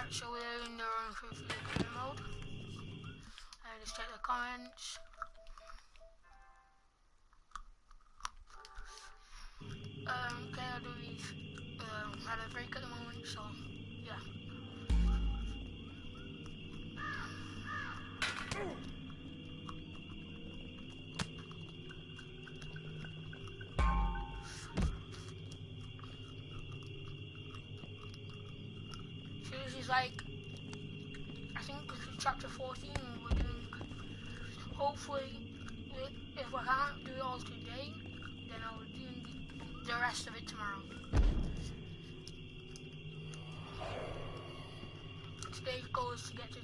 Right, so we're in the run through for the career mode. Just check the comments. KLW's had a break at the moment, so yeah. So this is like, I think this is chapter 14 we're doing. Hopefully, if we can't do it all today, then I'll be doing the rest of it tomorrow. Today's goal is to get to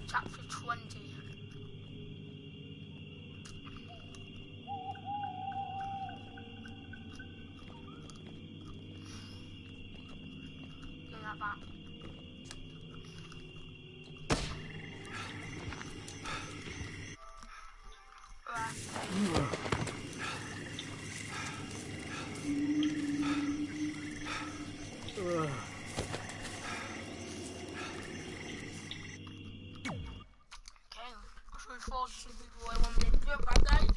chapter 20. Bring that back. Force people I want me to do it, bad guys.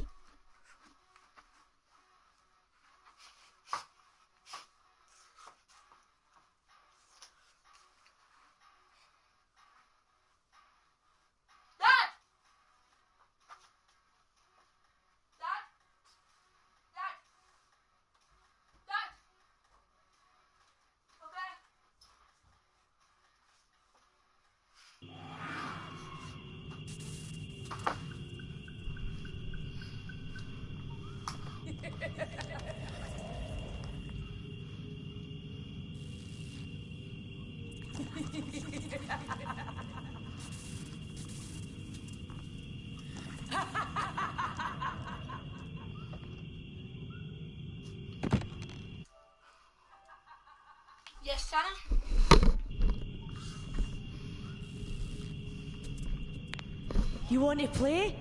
Yes, Santa? You want to play?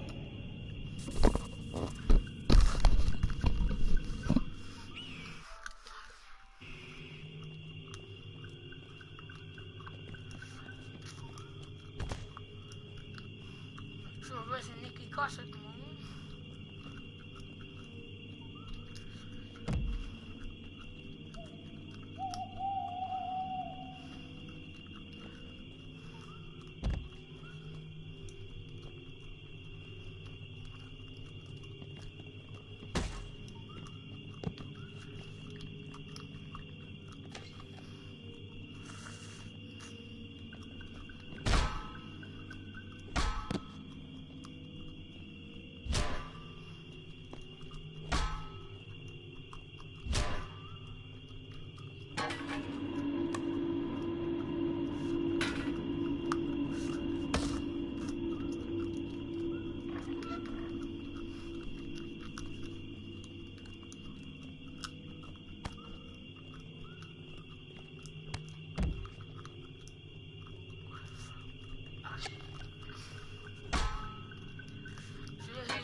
So we're versus Nikki Cross at the moment.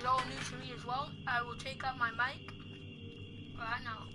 All new to me as well. I will take out my mic right now.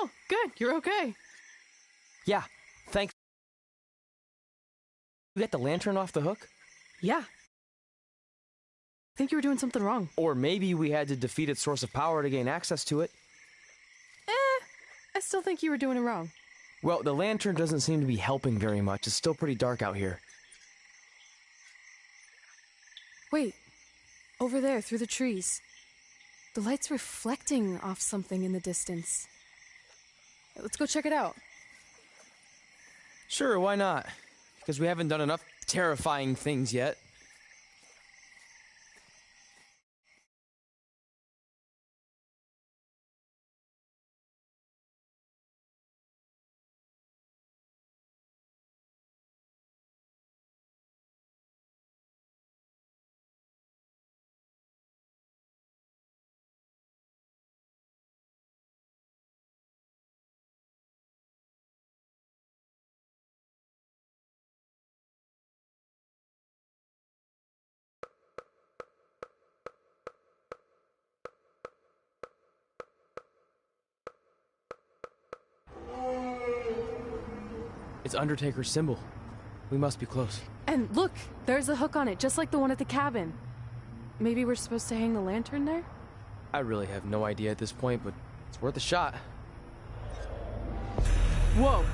Oh, good. You're okay. Yeah, thanks. You got the lantern off the hook? Yeah. I think you were doing something wrong. Or maybe we had to defeat its source of power to gain access to it. I still think you were doing it wrong. Well, the lantern doesn't seem to be helping very much. It's still pretty dark out here. Wait. Over there, through the trees. The light's reflecting off something in the distance. Let's go check it out. Sure, why not? Because we haven't done enough terrifying things yet. It's Undertaker's symbol. We must be close. And look, there's a hook on it, just like the one at the cabin. Maybe we're supposed to hang the lantern there? I really have no idea at this point, but it's worth a shot. Whoa!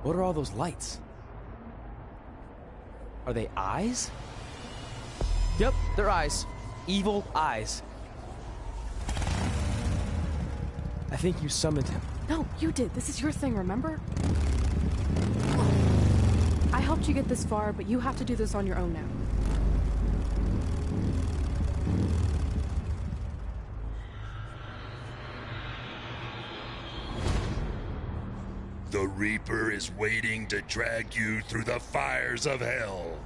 What are all those lights? Are they eyes? Yep, they're eyes. Evil eyes. I think you summoned him. No, you did. This is your thing, remember? I helped you get this far, but you have to do this on your own now. The Reaper is waiting to drag you through the fires of hell.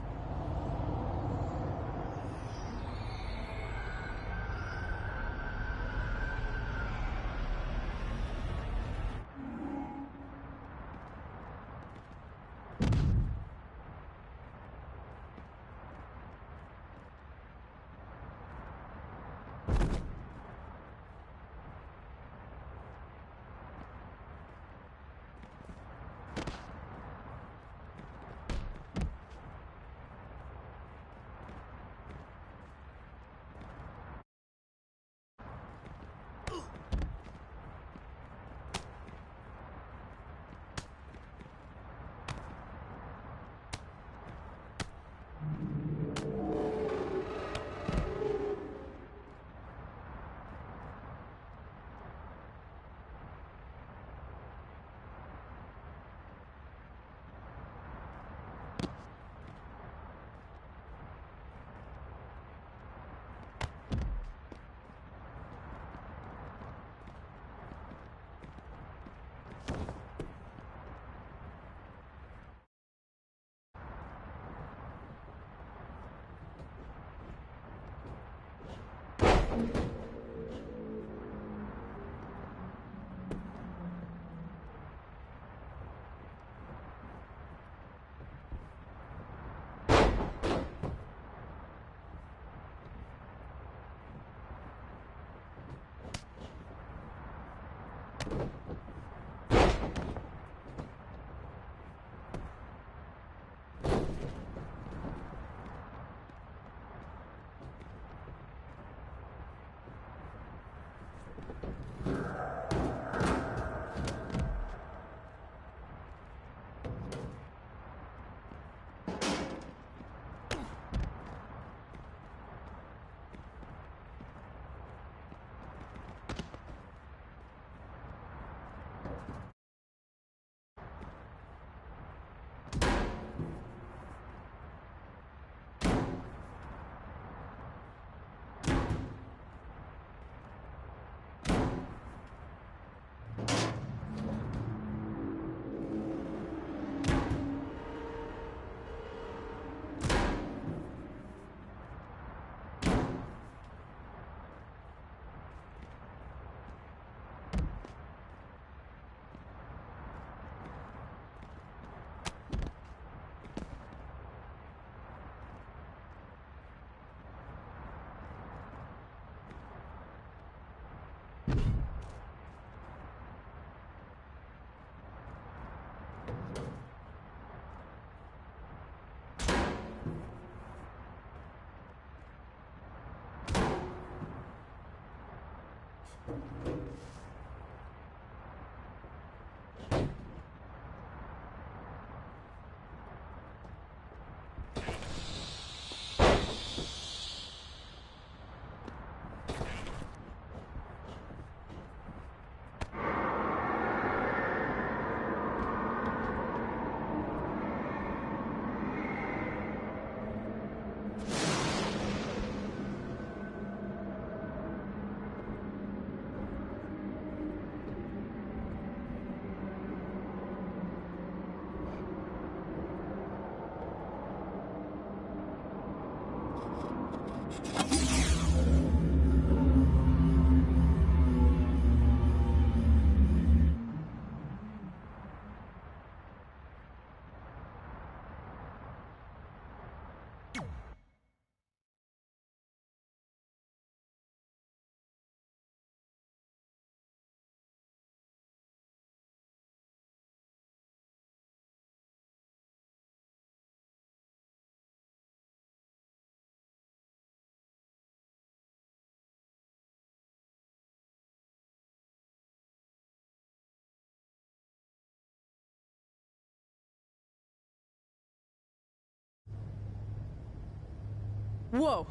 Whoa.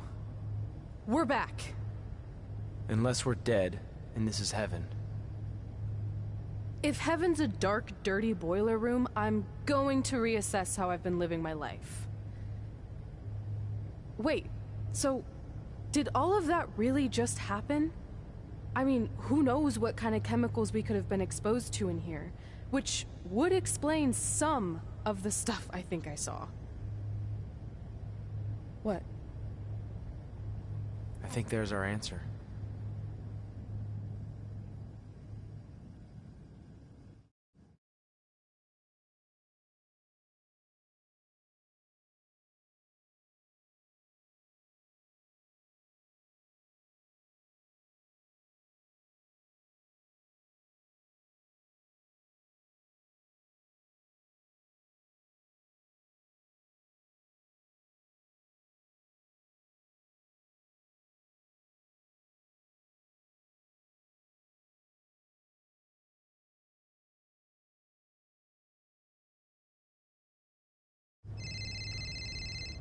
We're back. Unless we're dead, and this is heaven. If heaven's a dark, dirty boiler room, I'm going to reassess how I've been living my life. Wait, so did all of that really just happen? I mean, who knows what kind of chemicals we could have been exposed to in here, which would explain some of the stuff I think I saw. What? I think there's our answer.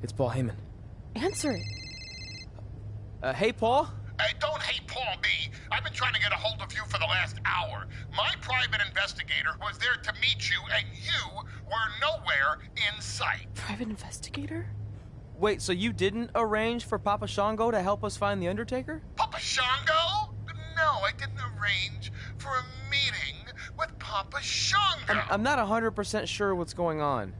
It's Paul Heyman. Answer it. Hey, Paul? Hey, don't hate Paul me. I've been trying to get a hold of you for the last hour. My private investigator was there to meet you, and you were nowhere in sight. Private investigator? Wait, so you didn't arrange for Papa Shango to help us find the Undertaker? Papa Shango? No, I didn't arrange for a meeting with Papa Shango. I'm not 100% sure what's going on.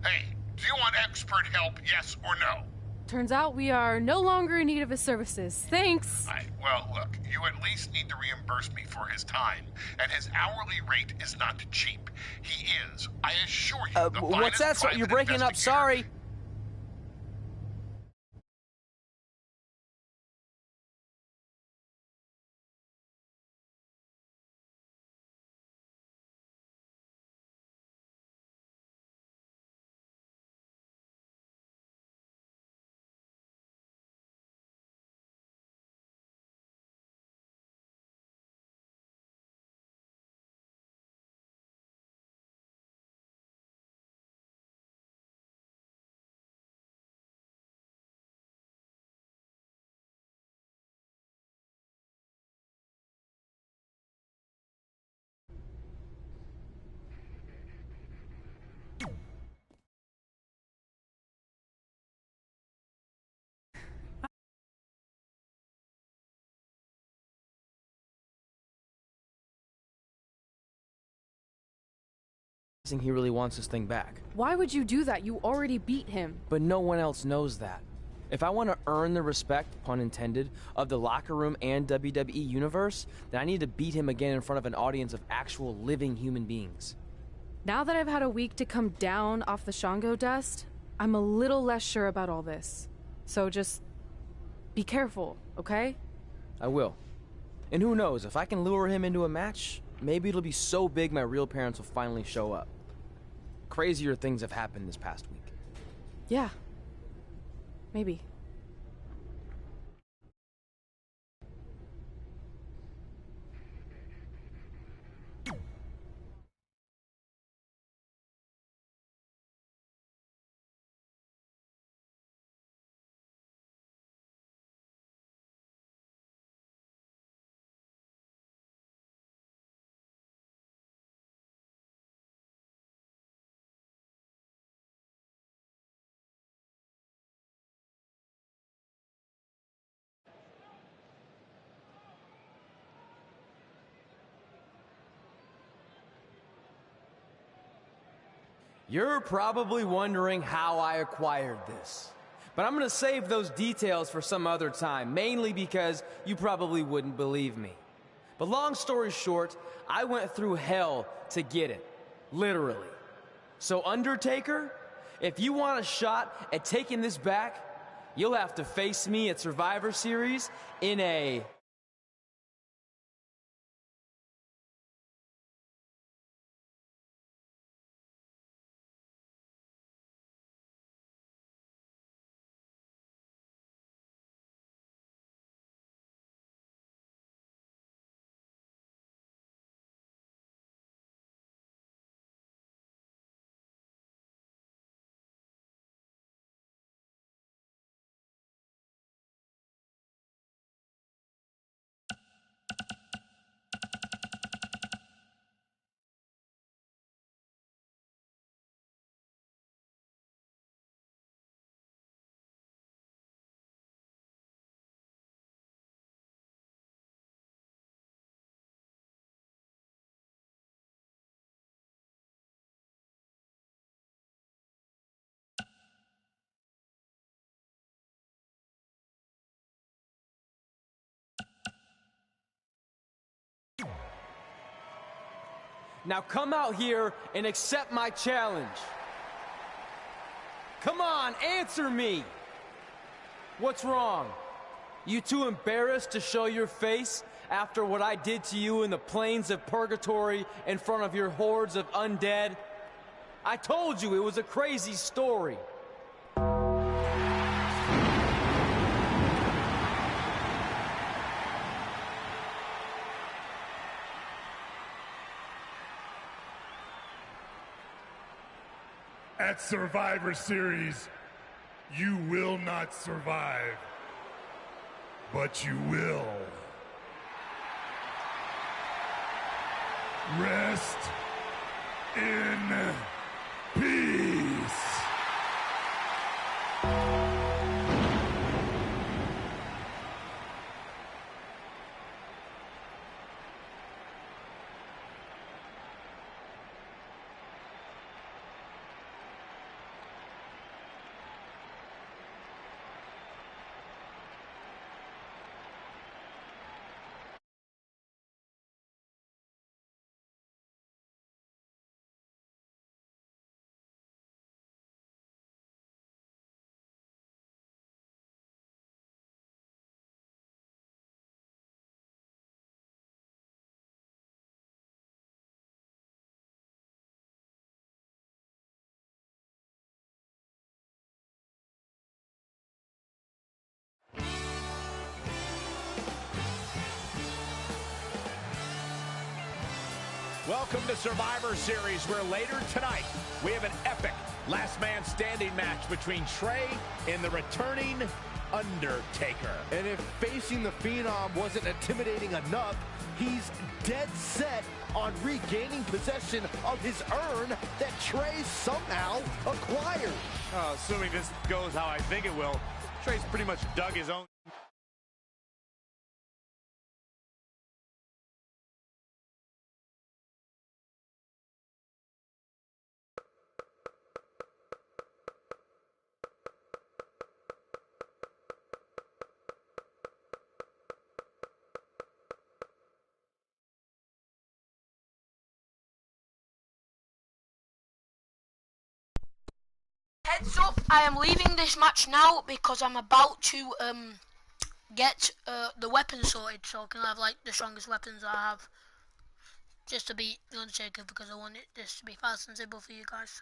Hey, do you want expert help, yes or no? Turns out we are no longer in need of his services. Thanks. Well, look, you at least need to reimburse me for his time, and his hourly rate is not cheap. He is, I assure you, the what's that? finest You're private breaking up, investigator. sorry. He really wants this thing back. Why would you do that? You already beat him. But no one else knows that. If I want to earn the respect, pun intended, of the locker room and WWE universe, then I need to beat him again in front of an audience of actual living human beings. Now that I've had a week to come down off the Shango dust, I'm a little less sure about all this. So just be careful, okay? I will. And who knows, if I can lure him into a match, maybe it'll be so big my real parents will finally show up. Crazier things have happened this past week. Yeah. Maybe. You're probably wondering how I acquired this. But I'm gonna save those details for some other time, mainly because you probably wouldn't believe me. But long story short, I went through hell to get it. Literally. So Undertaker, if you want a shot at taking this back, you'll have to face me at Survivor Series in a... Now come out here and accept my challenge. Come on, answer me. What's wrong? You too embarrassed to show your face after what I did to you in the plains of purgatory in front of your hordes of undead? I told you it was a crazy story. At Survivor Series, you will not survive, but you will. Rest in peace. Welcome to Survivor Series, where later tonight we have an epic last man standing match between Trey and the returning Undertaker. And if facing the Phenom wasn't intimidating enough, he's dead set on regaining possession of his urn that Trey somehow acquired. Assuming this goes how I think it will, Trey's pretty much dug his own. Heads up, I am leaving this match now because I'm about to get the weapons sorted, so I can have like the strongest weapons I have, just to beat the Undertaker, because I want this to be fast and simple for you guys.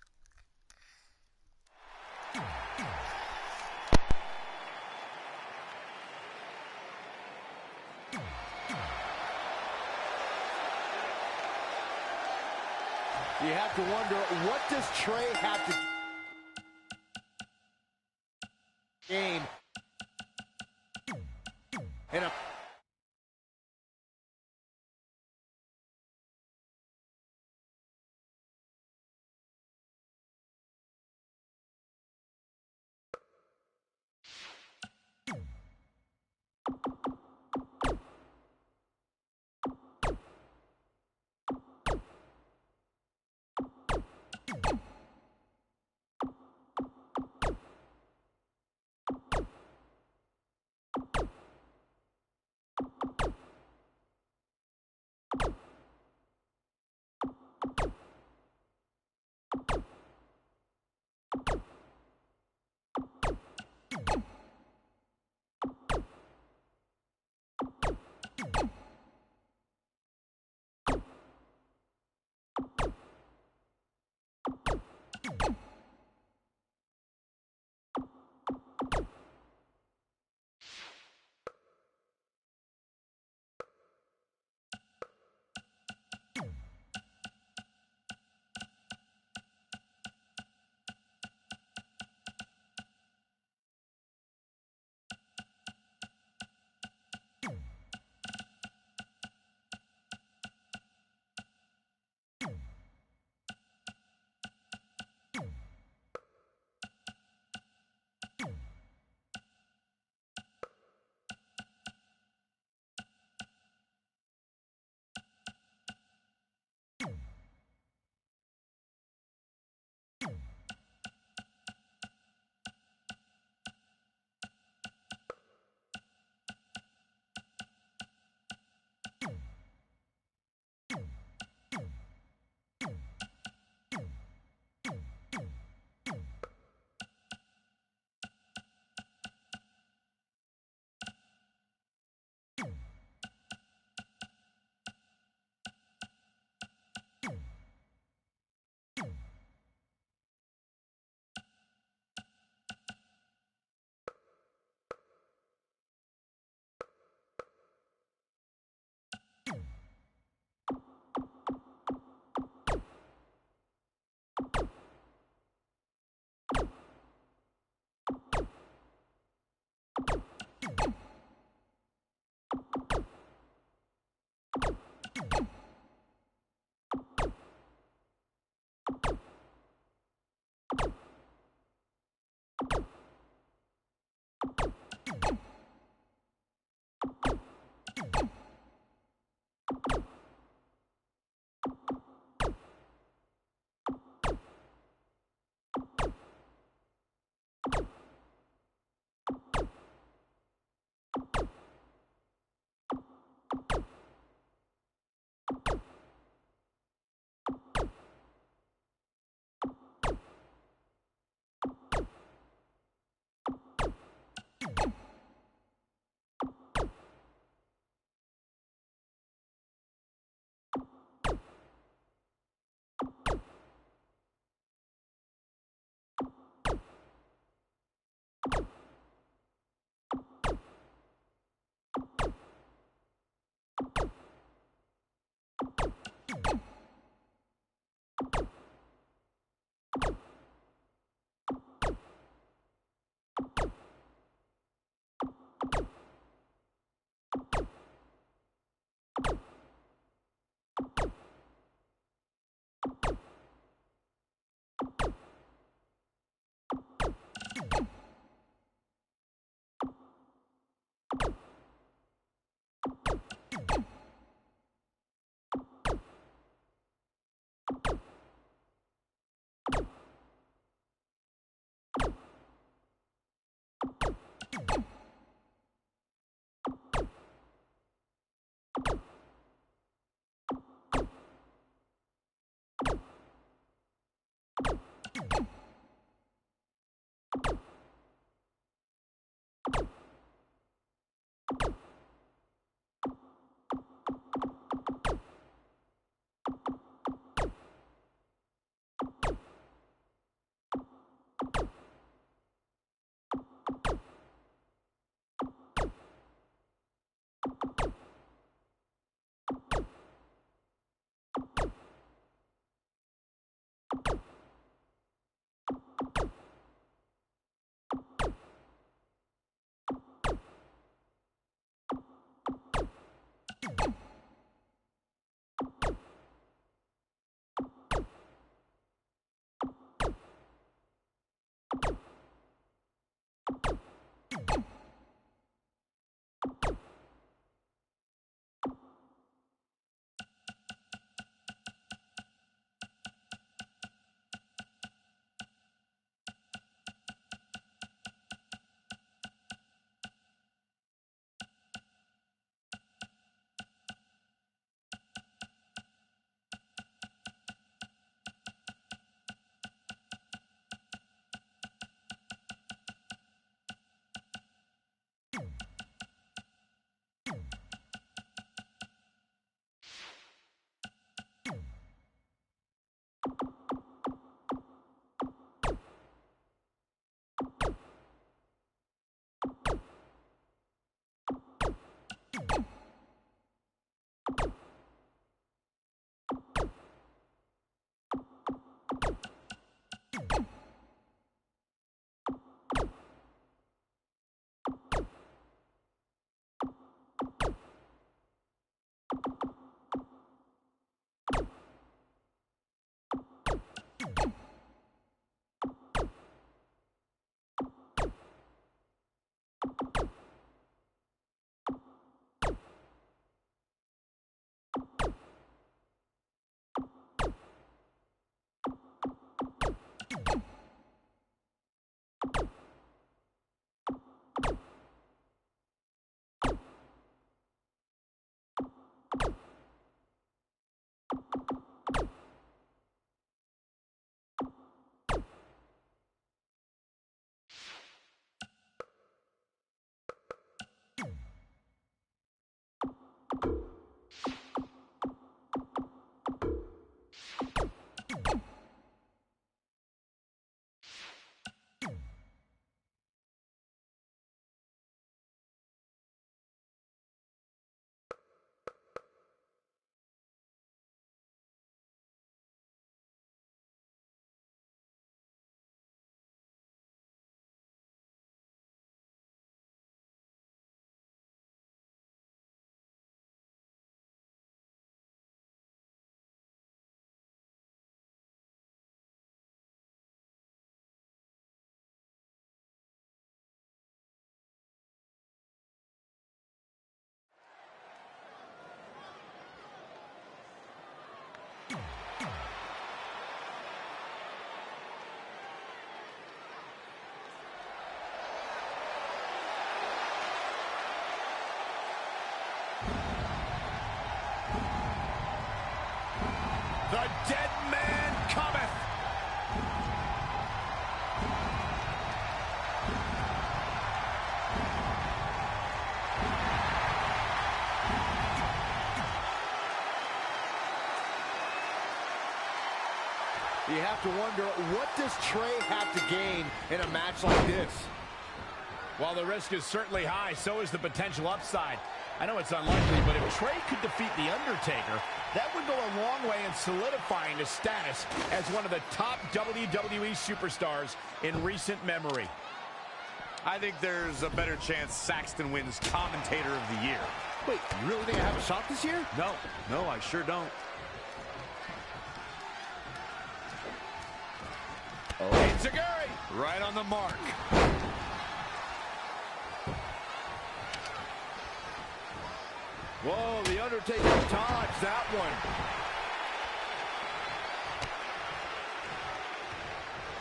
You have to wonder, what does Trey have to game? And The dead man cometh. You have to wonder, what does Trey have to gain in a match like this? While the risk is certainly high, so is the potential upside. I know it's unlikely, but if Trey could defeat The Undertaker, that would go a long way in solidifying his status as one of the top WWE superstars in recent memory. I think there's a better chance Saxton wins Commentator of the Year. Wait, you really think I have a shot this year? No, I sure don't. Oh, Zaguri, right on the mark. Whoa, The Undertaker dodged that one.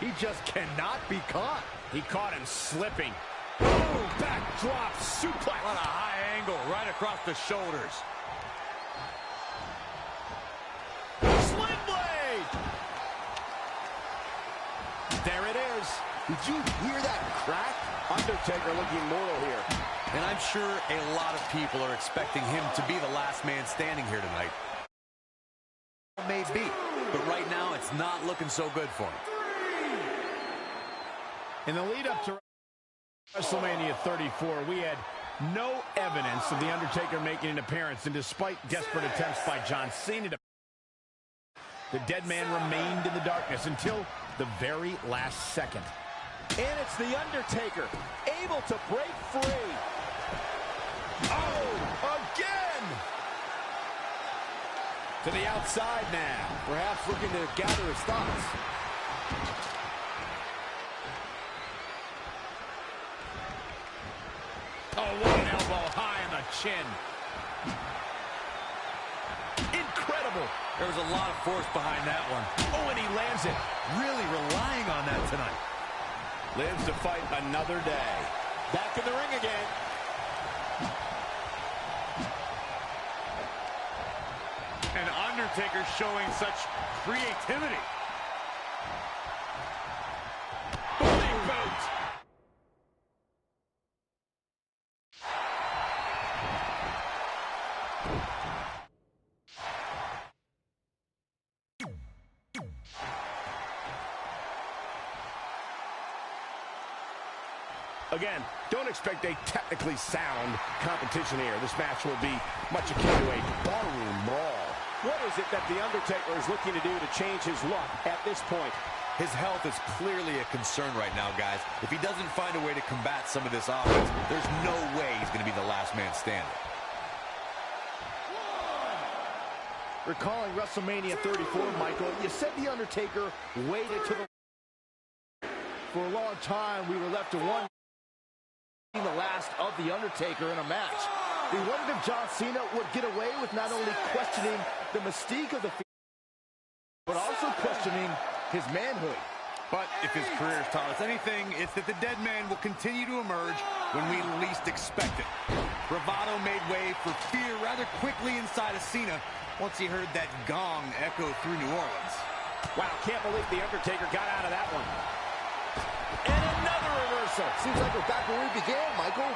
He just cannot be caught. He caught him slipping. Boom, backdrop suplex. What a high angle right across the shoulders. Sling blade. There it is. Did you hear that crack? Undertaker looking mortal here. And I'm sure a lot of people are expecting him to be the last man standing here tonight. Maybe, but right now it's not looking so good for him. In the lead up to WrestleMania 34, we had No evidence of The Undertaker making an appearance, and despite desperate attempts by John Cena to... The dead man remained in the darkness until the very last second. And it's The Undertaker, able to break free. Oh, again! To the outside now. Perhaps looking to gather his thoughts. Oh, what an elbow high on the chin. Incredible. There was a lot of force behind that one. Oh, and he lands it. Really relying on that tonight. Lives to fight another day. Back in the ring again. And Undertaker showing such creativity. Big boot. Again, don't expect a technically sound competition here. This match will be much akin to a barroom brawl. What is it that The Undertaker is looking to do to change his luck at this point? His health is clearly a concern right now, guys. If he doesn't find a way to combat some of this offense, there's no way he's going to be the last man standing. Recalling WrestleMania 34, Michael, you said The Undertaker waited to the... For a long time, we were left to one... the last of The Undertaker in a match. We wondered if John Cena would get away with not only questioning the mystique of the feud, but also questioning his manhood. But if his career has taught us anything, it's that the dead man will continue to emerge when we least expect it. Bravado made way for fear rather quickly inside of Cena once he heard that gong echo through New Orleans. Wow, can't believe The Undertaker got out of that one. And another reversal. Seems like we're back where we began, Michael.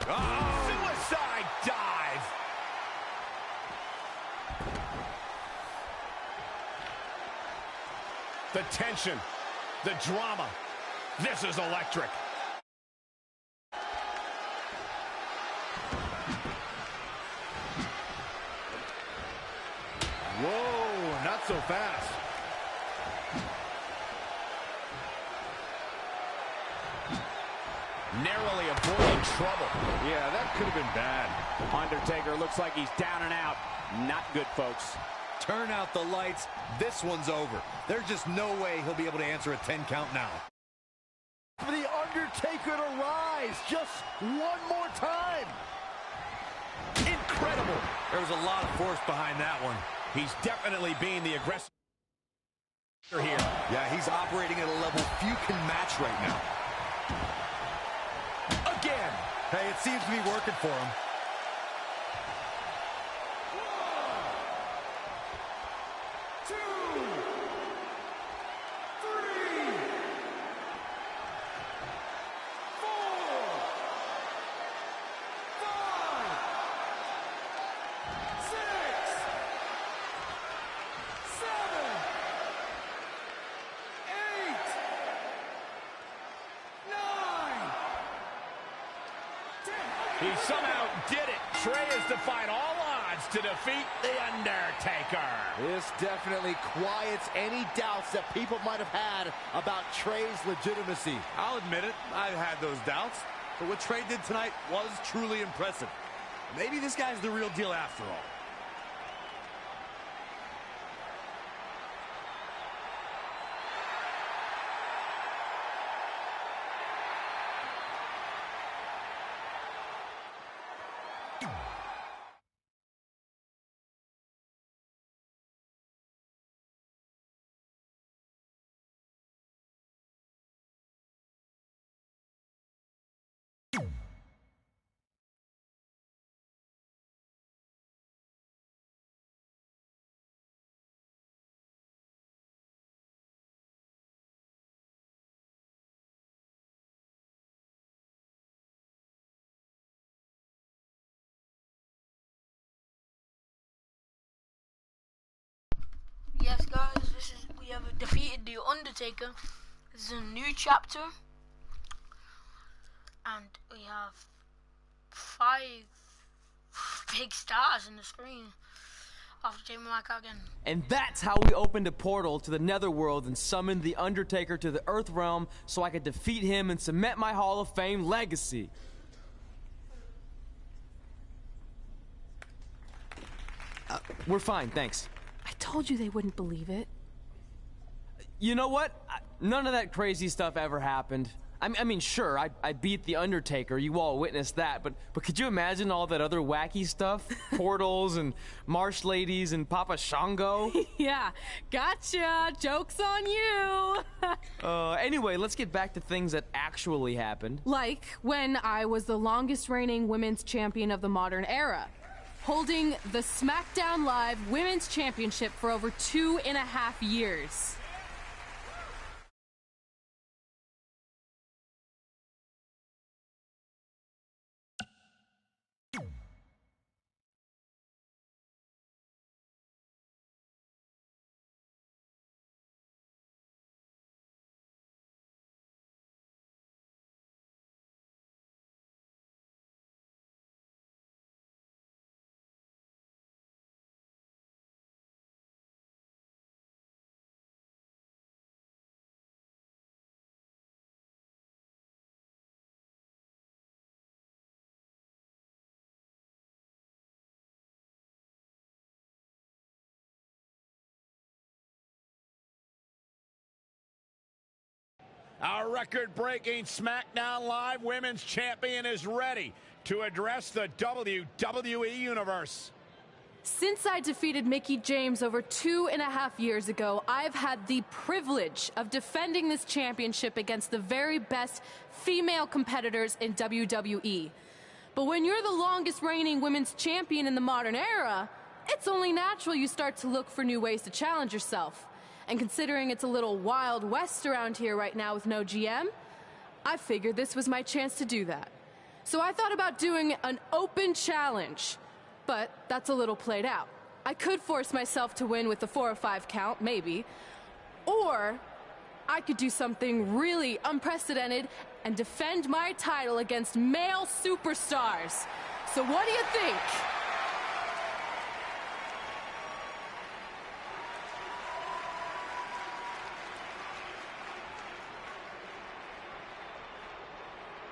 Oh, suicide dive. The tension, the drama. This is electric. Whoa, not so fast. Narrowly avoiding trouble. Yeah, that could have been bad. Undertaker looks like he's down and out. Not good, folks. Turn out the lights. This one's over. There's just no way he'll be able to answer a 10 count now. For The Undertaker to rise just one more time. Incredible. There was a lot of force behind that one. He's definitely being the aggressor here. Yeah, he's operating at a level few can match right now. Again. Hey, it seems to be working for him. He somehow did it. Trey has defied all odds to defeat The Undertaker. This definitely quiets any doubts that people might have had about Trey's legitimacy. I'll admit it, I've had those doubts. But what Trey did tonight was truly impressive. Maybe this guy's the real deal after all. Yes, guys, we have defeated The Undertaker. This is a new chapter, and we have 5 big stars in the screen. After taking my mic out again. And that's how we opened a portal to the Netherworld and summoned the Undertaker to the Earth Realm so I could defeat him and cement my Hall of Fame legacy. We're fine, thanks. I told you they wouldn't believe it. You know what? None of that crazy stuff ever happened. I mean, sure, I beat the Undertaker. You all witnessed that, but could you imagine all that other wacky stuff? Portals and marsh ladies and Papa Shango? Yeah, gotcha. Joke's on you. Anyway, let's get back to things that actually happened. Like when I was the longest reigning women's champion of the modern era, holding the SmackDown Live Women's Championship for over 2.5 years. Our record-breaking SmackDown Live Women's Champion is ready to address the WWE Universe. Since I defeated Mickie James over 2.5 years ago, I've had the privilege of defending this championship against the very best female competitors in WWE. But when you're the longest reigning women's champion in the modern era, it's only natural you start to look for new ways to challenge yourself. And considering it's a little Wild West around here right now with no GM, I figured this was my chance to do that. So I thought about doing an open challenge, but that's a little played out. I could force myself to win with the 4 or 5 count, maybe, or I could do something really unprecedented and defend my title against male superstars. So what do you think?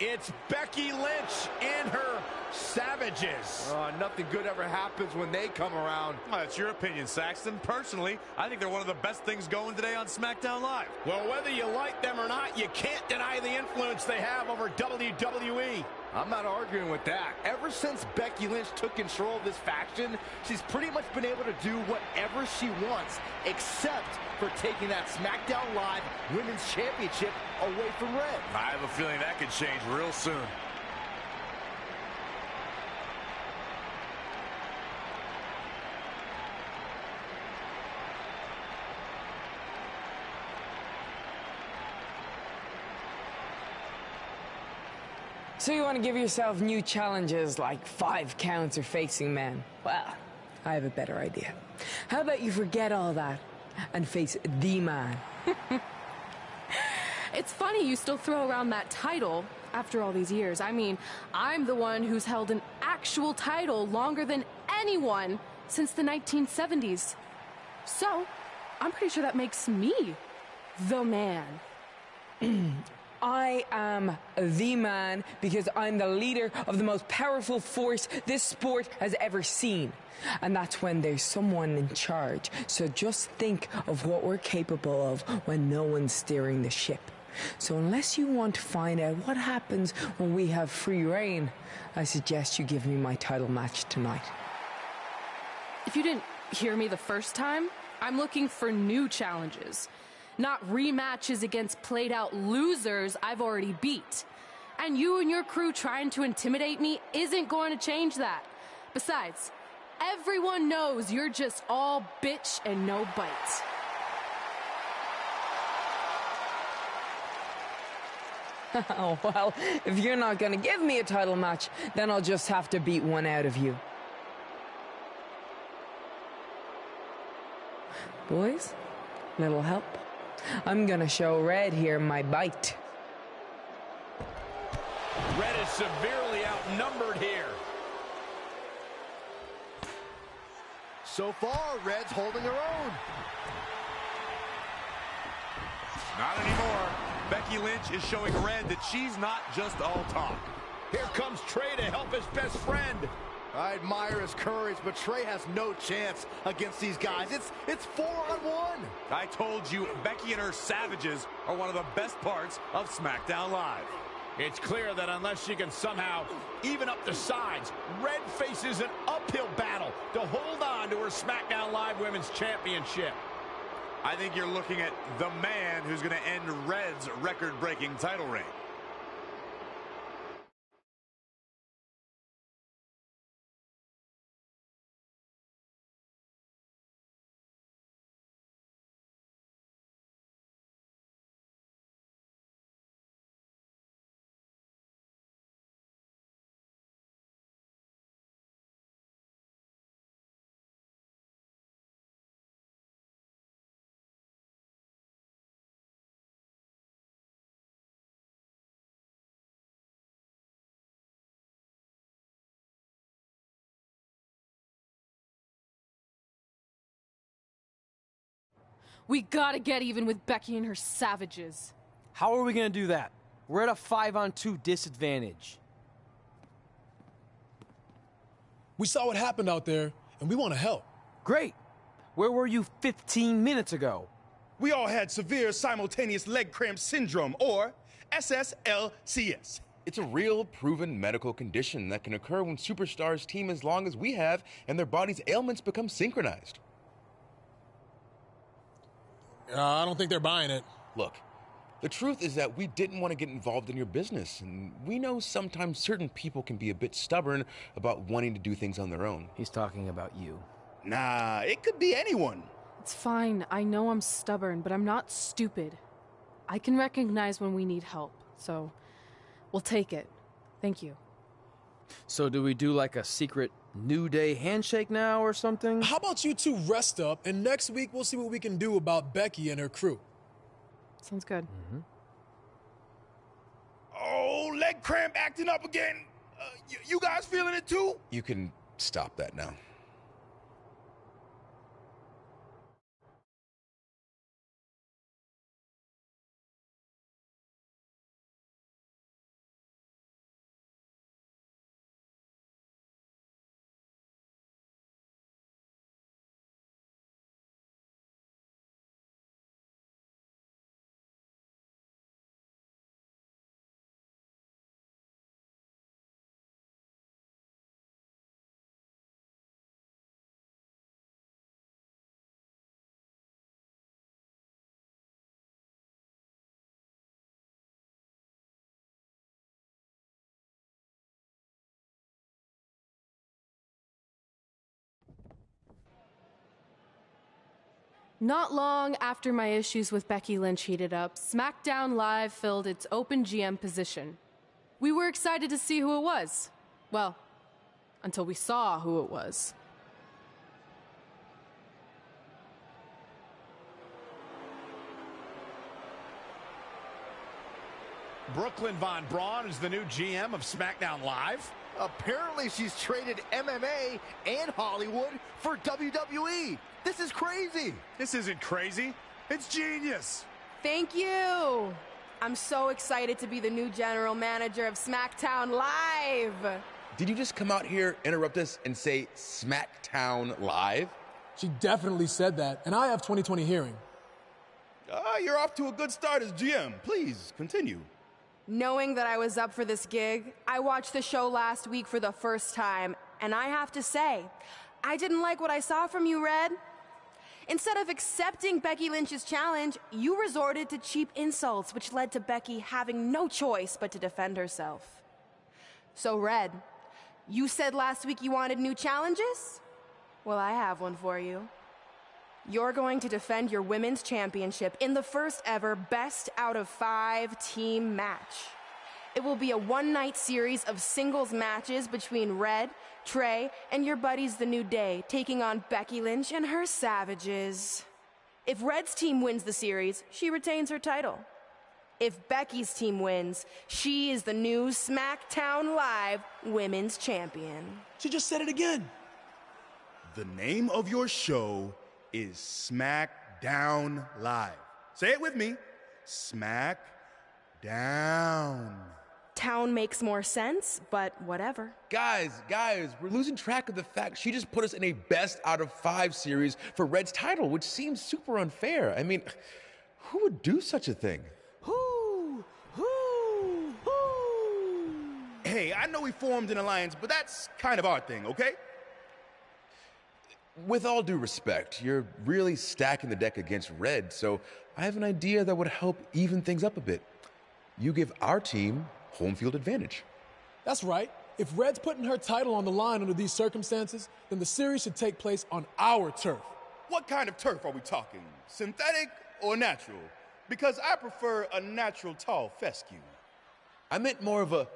It's Becky Lynch and her Savages. Nothing good ever happens when they come around. Well, that's your opinion, Saxton. Personally, I think they're one of the best things going today on SmackDown Live. Well, whether you like them or not, you can't deny the influence they have over WWE. I'm not arguing with that. Ever since Becky Lynch took control of this faction, she's pretty much been able to do whatever she wants, except for taking that SmackDown Live Women's Championship away from Red. I have a feeling that could change real soon. So you want to give yourself new challenges like 5 counts or facing men? Well, I have a better idea. How about you forget all that and face the man? It's funny you still throw around that title after all these years. I mean, I'm the one who's held an actual title longer than anyone since the 1970s. So, I'm pretty sure that makes me the man. I am the man because I'm the leader of the most powerful force this sport has ever seen. And that's when there's someone in charge. So just think of what we're capable of when no one's steering the ship. So unless you want to find out what happens when we have free reign, I suggest you give me my title match tonight. If you didn't hear me the first time, I'm looking for new challenges. Not rematches against played-out losers I've already beat. And you and your crew trying to intimidate me isn't going to change that. Besides, everyone knows you're just all bitch and no bite. Oh, well, if you're not going to give me a title match, then I'll just have to beat one out of you. Boys, little help? I'm gonna show Red here my bite. Red is severely outnumbered here. So far, Red's holding her own. Not anymore. Becky Lynch is showing Red that she's not just all talk. Here comes Trey to help his best friend. I admire his courage, but Trey has no chance against these guys. It's 4-on-1. I told you, Becky and her savages are one of the best parts of SmackDown Live. It's clear that unless she can somehow even up the sides, Red faces an uphill battle to hold on to her SmackDown Live Women's Championship. I think you're looking at the man who's going to end Red's record-breaking title reign. We gotta get even with Becky and her savages. How are we gonna do that? We're at a 5-on-2 disadvantage. We saw what happened out there, and we want to help. Great. Where were you 15 minutes ago? We all had severe simultaneous leg cramp syndrome, or SSLCS. It's a real, proven medical condition that can occur when superstars team as long as we have and their body's ailments become synchronized. I don't think they're buying it. Look, the truth is that we didn't want to get involved in your business, and we know sometimes certain people can be a bit stubborn about wanting to do things on their own. He's talking about you. Nah, it could be anyone. It's fine. I know I'm stubborn, but I'm not stupid. I can recognize when we need help, so we'll take it. Thank you. So do we do like a secret New Day handshake now or something? How about you two rest up, and next week we'll see what we can do about Becky and her crew. Sounds good. Mm-hmm. Oh, leg cramp acting up again. You guys feeling it too? You can stop that now. Not long after my issues with Becky Lynch heated up, SmackDown Live filled its open GM position. We were excited to see who it was. Well, until we saw who it was. Brooklyn Von Braun is the new GM of SmackDown Live. Apparently she's traded MMA and Hollywood for WWE. This is crazy. This isn't crazy. It's genius. Thank you. I'm so excited to be the new general manager of SmackDown Live. Did you just come out here, interrupt us, and say SmackDown Live? She definitely said that, and I have 20/20 hearing. You're off to a good start as GM. Please, continue. Knowing that I was up for this gig, I watched the show last week for the first time, and I have to say, I didn't like what I saw from you, Red. Instead of accepting Becky Lynch's challenge, you resorted to cheap insults, which led to Becky having no choice but to defend herself. So, Red, you said last week you wanted new challenges? Well, I have one for you. You're going to defend your women's championship in the first ever best out of 5 team match. It will be a one-night series of singles matches between Red, Trey, and your buddies The New Day, taking on Becky Lynch and her savages. If Red's team wins the series, she retains her title. If Becky's team wins, she is the new SmackDown Live Women's Champion. She just said it again. The name of your show is SmackDown Live. Say it with me. SmackDown. Town makes more sense, but whatever. Guys, we're losing track of the fact she just put us in a best out of 5 series for Red's title, which seems super unfair. I mean, who would do such a thing? Hey, I know we formed an alliance, but that's kind of our thing, okay? With all due respect, you're really stacking the deck against Red, so I have an idea that would help even things up a bit. You give our team home field advantage. That's right. If Red's putting her title on the line under these circumstances, then the series should take place on our turf. What kind of turf are we talking? Synthetic or natural? Because I prefer a natural tall fescue. I meant more of a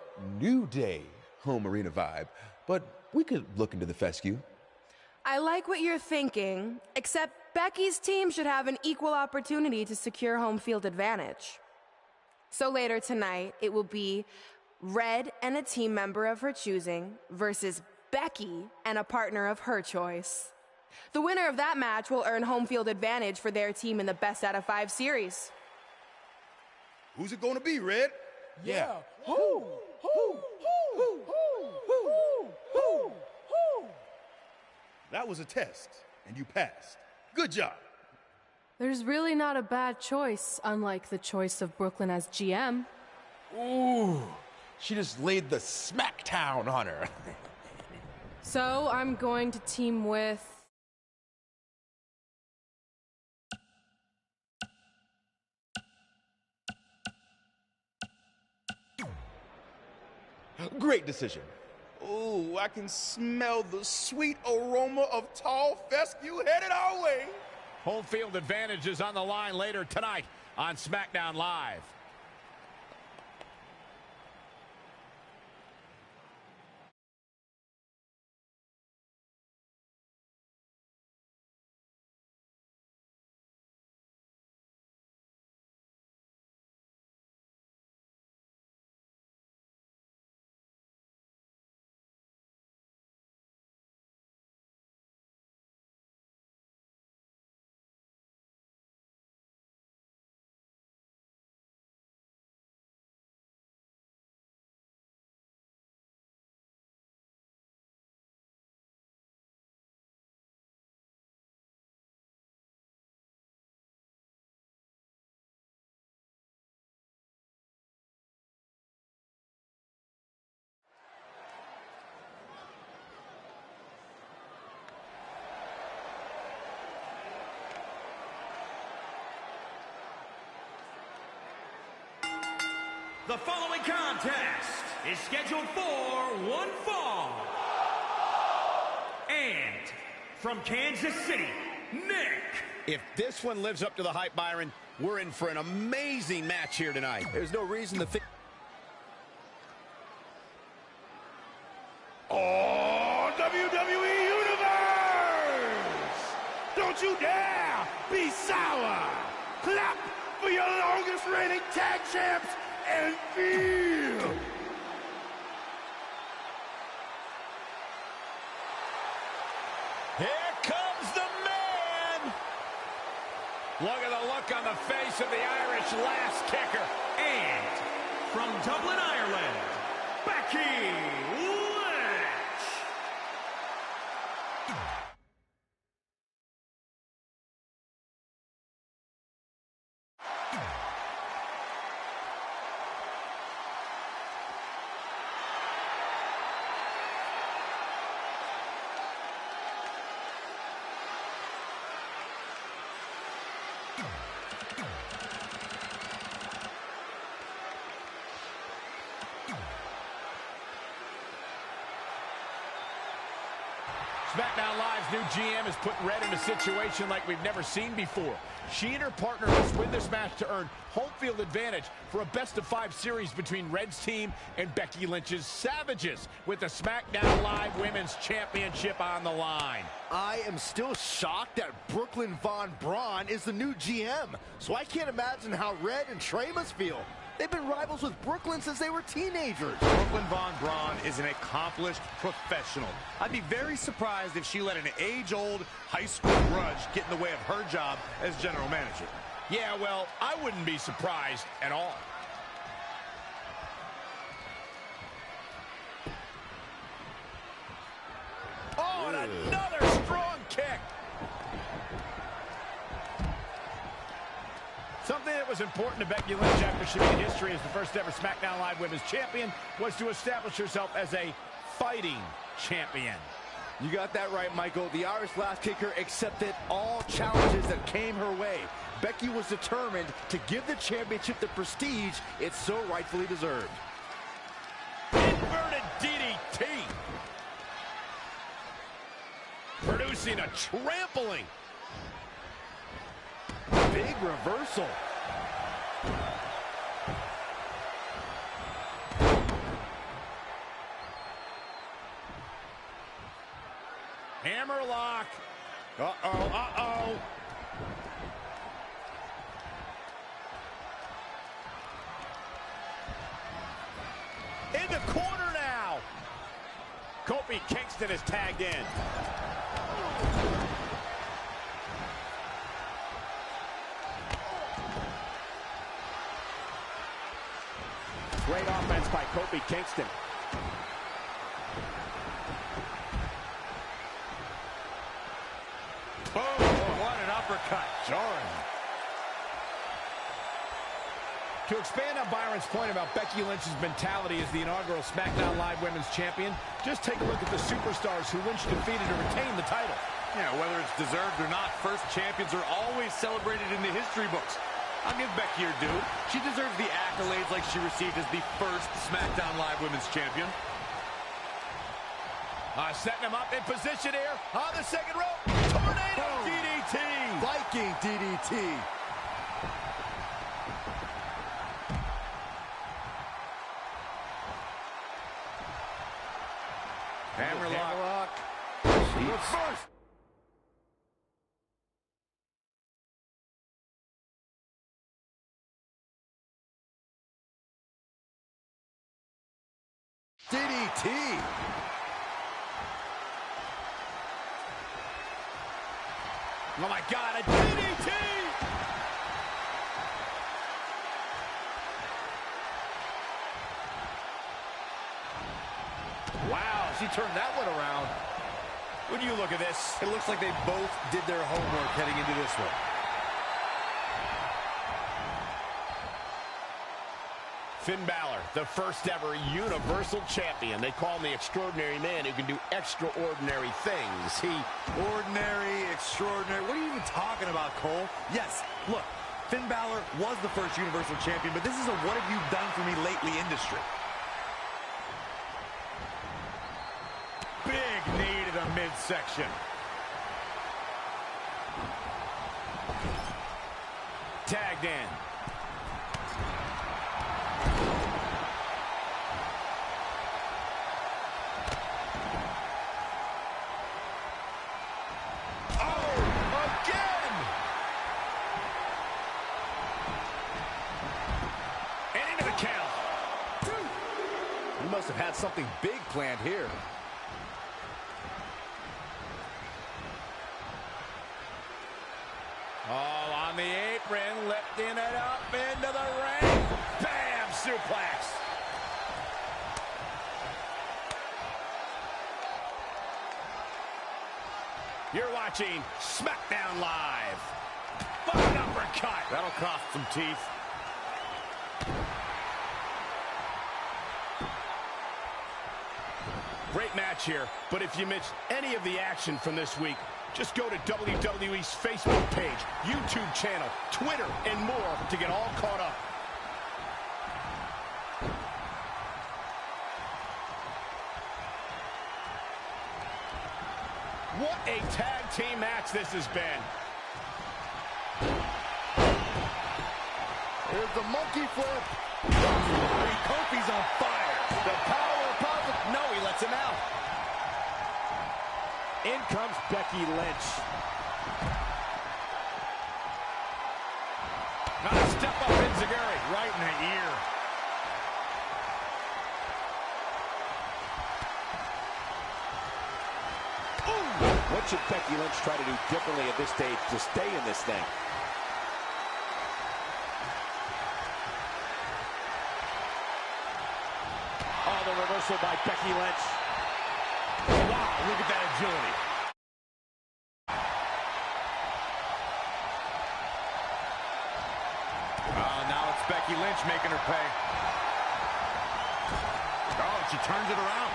New Day home arena vibe, but we could look into the fescue. I like what you're thinking, except Becky's team should have an equal opportunity to secure home field advantage. So later tonight, it will be Red and a team member of her choosing versus Becky and a partner of her choice. The winner of that match will earn home field advantage for their team in the best out of 5 series. Who's it gonna be, Red? Yeah. That was a test, and you passed. Good job. There's really not a bad choice, unlike the choice of Brooklyn as GM. Ooh, she just laid the smackdown on her. So I'm going to team with... Great decision. Ooh, I can smell the sweet aroma of tall fescue headed our way. Home field advantage is on the line later tonight on SmackDown Live. The following contest is scheduled for one fall. And from Kansas City, Nick. If this one lives up to the hype, Byron, we're in for an amazing match here tonight. There's no reason to think. Oh, WWE Universe! Don't you dare be sour! Clap for your longest reigning tag champs and feel! Here comes the man! Look at the look on the face of the Irish last kicker. And from Dublin, Ireland, Becky Lynch. SmackDown Live's new GM is putting Red in a situation like we've never seen before. She and her partner must win this match to earn home field advantage for a best-of-5 series between Red's team and Becky Lynch's Savages, with the SmackDown Live Women's Championship on the line. I am still shocked that Brooklyn Von Braun is the new GM, so I can't imagine how Red and Trey must feel. They've been rivals with Brooklyn since they were teenagers. Brooklyn Von Braun is an accomplished professional. I'd be very surprised if she let an age-old high school grudge get in the way of her job as general manager. Yeah, well, I wouldn't be surprised at all. Oh, and another strong kick. Something that was important to Becky Lynch after she made history as the first ever SmackDown Live Women's Champion was to establish herself as a fighting champion. You got that right, Michael. The Irish Laugh Kicker accepted all challenges that came her way. Becky was determined to give the championship the prestige it so rightfully deserved. Inverted DDT. Producing a trampling. Big reversal. Hammerlock. Uh-oh, uh-oh. In the corner now. Kofi Kingston is tagged in. Great offense by Kofi Kingston. Boom! What an uppercut. Jarring. To expand on Byron's point about Becky Lynch's mentality as the inaugural SmackDown Live Women's Champion, just take a look at the superstars who Lynch defeated to retain the title. Yeah, whether it's deserved or not, first champions are always celebrated in the history books. I'll give Becky her due. She deserves the accolades like she received as the first SmackDown Live Women's Champion. Setting him up in position here on the second rope. Tornado DDT. Viking DDT. Hammerlock. Reverse. DDT. Oh my God, a DDT! Wow, she turned that one around. When you look at this, It looks like they both did their homework heading into this one. Finn Balor, the first ever Universal Champion. They call him the extraordinary man who can do extraordinary things. Ordinary, extraordinary. What are you even talking about, Cole? Yes, look, Finn Balor was the first Universal Champion, but this is a what have you done for me lately industry. Big knee to the midsection. Tagged in. Must have had something big planned here. All on the apron, lifting it up into the ring. Bam! Suplex. You're watching SmackDown Live. Fun uppercut. That'll cost some teeth. Great match here, but if you missed any of the action from this week, just go to WWE's Facebook page, YouTube channel, Twitter, and more to get all caught up. What a tag team match this has been. Here's the monkey flip. Kofi's on fire. The power of positive. No, he lets him out. In comes Becky Lynch. Nice step up Enziguri, right in the ear. Ooh. What should Becky Lynch try to do differently at this stage to stay in this thing? Oh, the reversal by Becky Lynch. Wow, look at that agility. Oh, now it's Becky Lynch making her pay. Oh, she turns it around.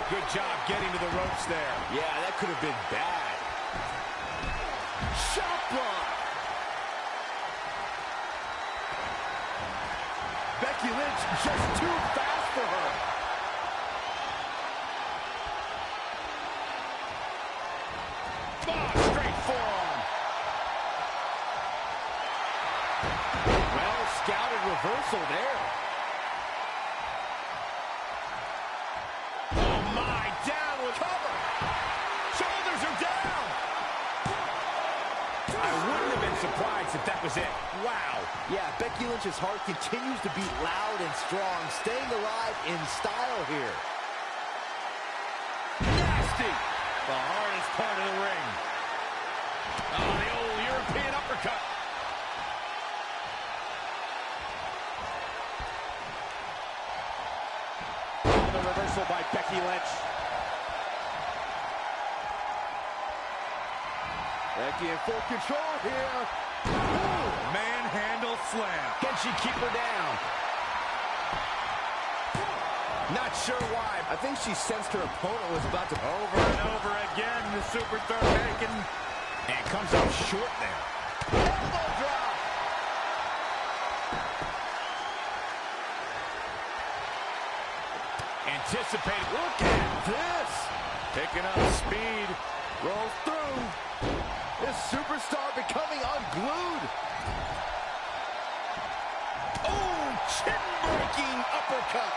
Good job getting to the ropes there. Yeah, that could have been bad. Shot block. Becky Lynch just too fast for her. Oh, straight forearm. Well scouted reversal there. Oh my, down with cover. Shoulders are down. I wouldn't have been surprised if that was it. Wow. Yeah, Becky Lynch's heart continues to beat loud and strong, staying alive in style here. Nasty. The hardest part of the ring. Oh, the old European uppercut. Oh, the reversal by Becky Lynch. Becky in full control here. Ooh, manhandle slam. Can she keep her down? Not sure why. I think she sensed her opponent was about to... Over and over again, the superstar taken. And comes up short there. Elbow drop. Anticipating. Look at this. Picking up speed. Rolls through. This superstar becoming unglued. Oh, chin-breaking uppercut.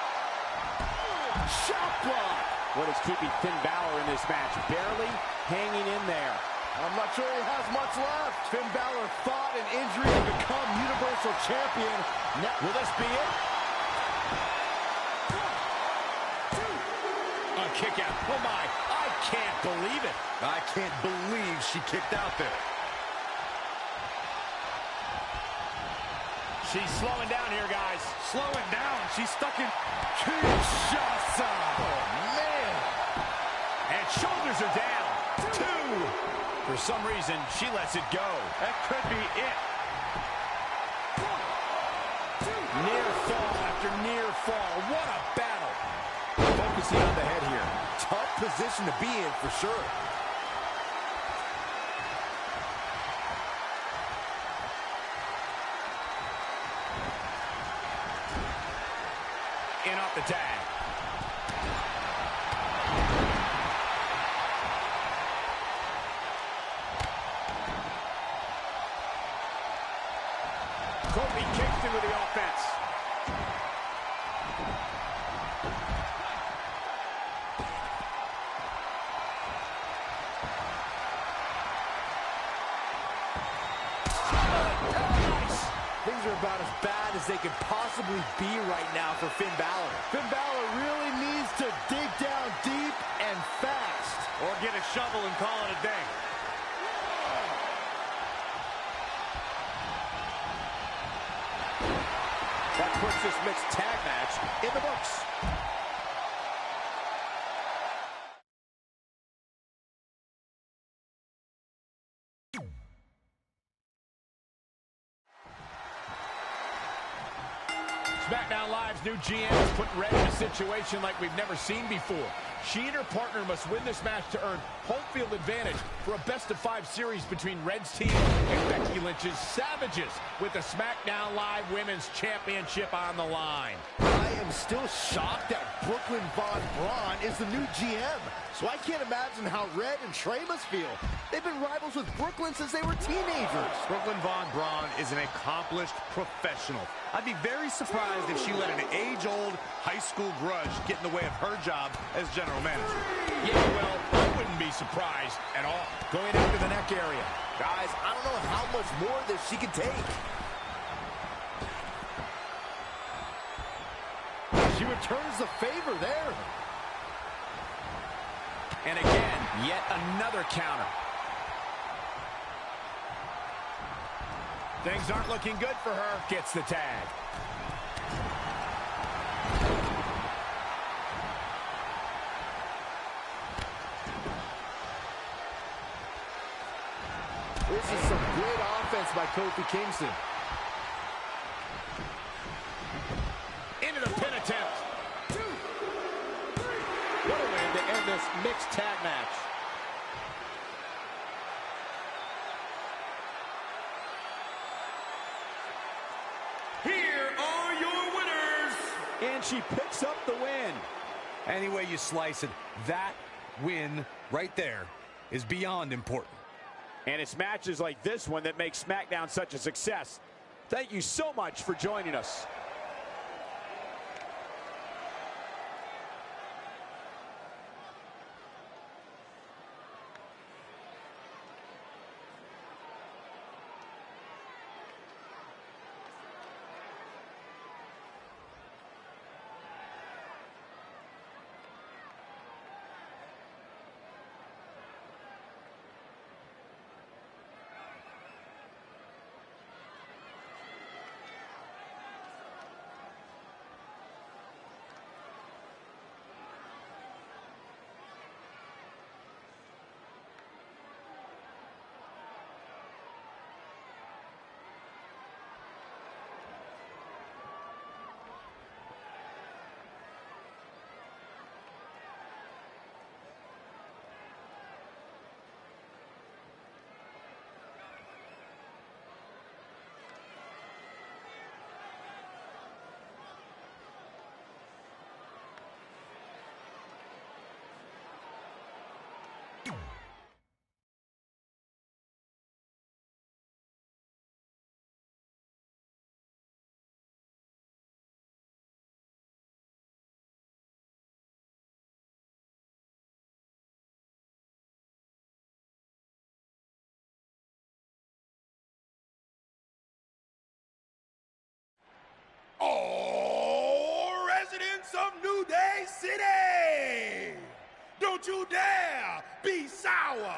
Shot block. What is keeping Finn Balor in this match? Barely hanging in there. I'm not sure he has much left. Finn Balor fought an injury to become Universal Champion. Now, will this be it? A kick out. Oh my, I can't believe it. I can't believe she kicked out there. She's slowing down here, guys. Slowing down. She's stuck in Kinshasa. Oh, man. And shoulders are down. 2. For some reason, she lets it go. That could be it. 1, 2. Near fall after near fall. What a battle. Focusing on the head here. Tough position to be in for sure. In off the tag. Kofi Kingston with the offense. Things are about as bad as they could possibly be right now for Finn Balor. Finn Balor really needs to dig down deep and fast. Or get a shovel and call it a day. That puts this mixed tag match in the books. SmackDown Live's new GM has put Red in a situation like we've never seen before. She and her partner must win this match to earn home field advantage for a best-of-5 series between Red's team and Becky Lynch's Savages with the SmackDown Live Women's Championship on the line. I am still shocked that Brooklyn Von Braun is the new GM. So I can't imagine how Red and Trey must feel. They've been rivals with Brooklyn since they were teenagers. Brooklyn Von Braun is an accomplished professional. I'd be very surprised if she let an age-old high school grudge get in the way of her job as general manager. Yeah, well, I wouldn't be surprised at all. Going into the neck area. Guys, I don't know how much more of this she can take. She returns the favor there. And again, yet another counter. Things aren't looking good for her. Gets the tag. This is some great offense by Kofi Kingston. Into the pin attempt. 2, 3. What a win to end this mixed tag match. Here are your winners. And she picks up the win. Any way you slice it, that win right there is beyond important. And it's matches like this one that make SmackDown such a success. Thank you so much for joining us. All residents of New Day City, don't you dare be sour.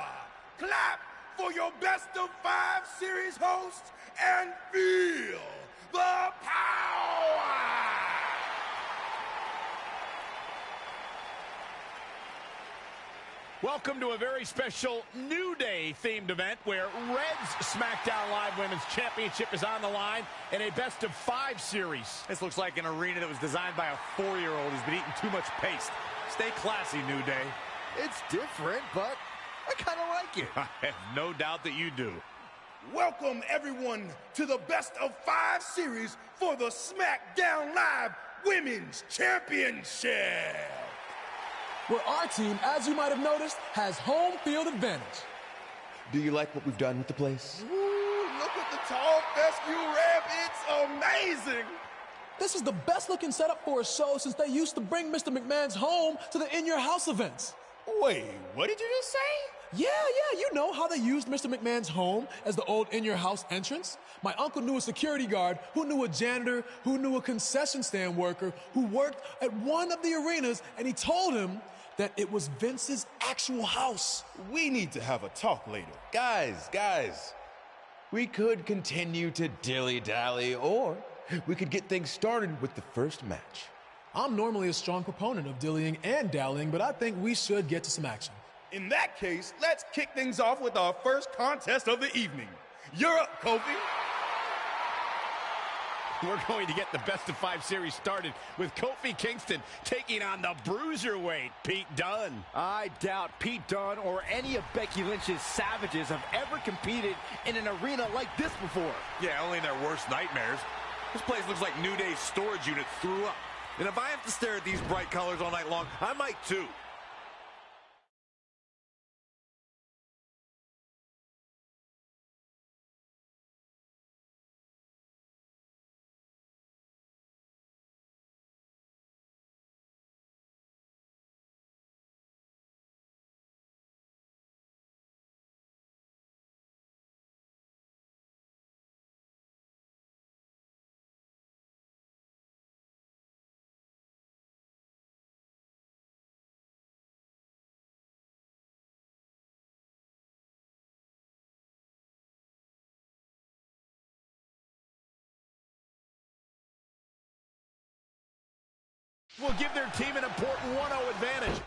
Clap for your best-of-5 series host and feel the power. Welcome to a very special New Day themed event where Red's SmackDown Live Women's Championship is on the line in a best-of-5 series. This looks like an arena that was designed by a 4-year-old who's been eating too much paste. Stay classy, New Day. It's different, but I kind of like it. I have no doubt that you do. Welcome, everyone, to the best-of-5 series for the SmackDown Live Women's Championship, Where our team, as you might have noticed, has home field advantage. Do you like what we've done with the place? Ooh, look at the tall fescue ramp. It's amazing. This is the best looking setup for a show since they used to bring Mr. McMahon's home to the In Your House events. Wait, what did you just say? Yeah, you know how they used Mr. McMahon's home as the old In Your House entrance? My uncle knew a security guard, who knew a janitor, who knew a concession stand worker, who worked at one of the arenas, and he told him that it was Vince's actual house. We need to have a talk later. Guys, we could continue to dilly-dally, or we could get things started with the first match. I'm normally a strong proponent of dillying and dallying, but I think we should get to some action. In that case, let's kick things off with our first contest of the evening. You're up, Kofi. We're going to get the best-of-5 series started with Kofi Kingston taking on the bruiserweight Pete Dunne. I doubt Pete Dunne or any of Becky Lynch's savages have ever competed in an arena like this before. Yeah, only in their worst nightmares. This place looks like New Day's storage unit threw up. And if I have to stare at these bright colors all night long, I might too. Will give their team an important 1-0 advantage.